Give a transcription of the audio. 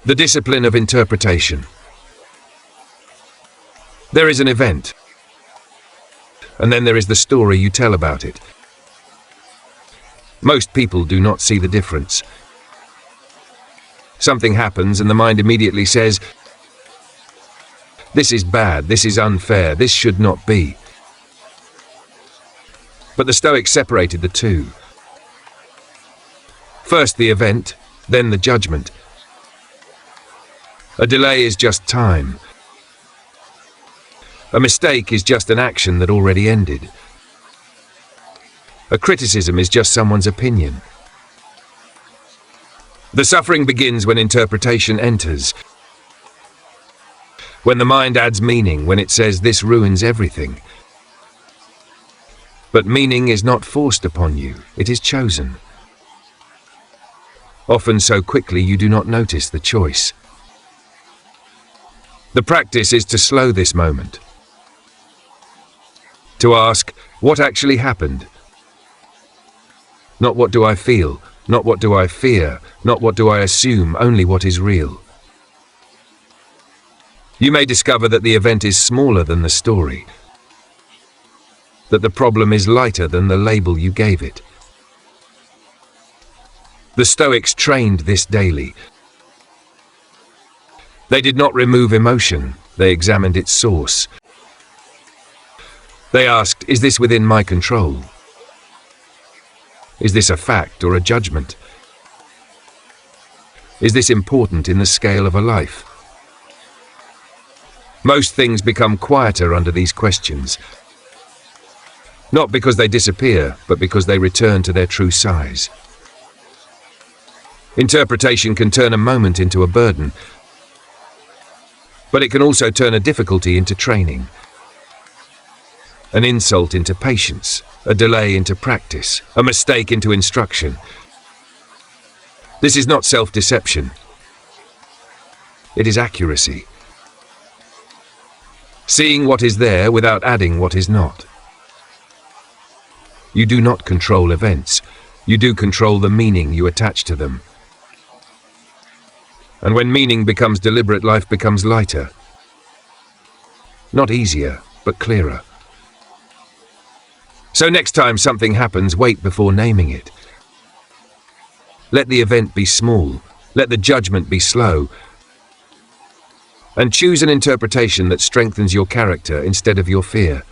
The discipline of interpretation. There is an event, and then there is the story you tell about it. Most people do not see the difference. Something happens and the mind immediately says, "This is bad, this is unfair, this should not be." But the Stoics separated the two. First the event, then the judgment. A delay is just time. A mistake is just an action that already ended. A criticism is just someone's opinion. The suffering begins when interpretation enters. When the mind adds meaning, when it says this ruins everything. But meaning is not forced upon you, it is chosen. Often so quickly you do not notice the choice. The practice is to slow this moment. To ask, what actually happened? Not what do I feel, not what do I fear, not what do I assume, only what is real. You may discover that the event is smaller than the story, that the problem is lighter than the label you gave it. The Stoics trained this daily. They did not remove emotion, they examined its source. They asked, is this within my control? Is this a fact or a judgment? Is this important in the scale of a life? Most things become quieter under these questions. Not because they disappear, but because they return to their true size. Interpretation can turn a moment into a burden, but it can also turn a difficulty into training, an insult into patience, a delay into practice, a mistake into instruction. This is not self-deception. It is accuracy. Seeing what is there without adding what is not. You do not control events. You do control the meaning you attach to them. And when meaning becomes deliberate, life becomes lighter. Not easier, but clearer. So next time something happens, wait before naming it. Let the event be small. Let the judgment be slow. And choose an interpretation that strengthens your character instead of your fear.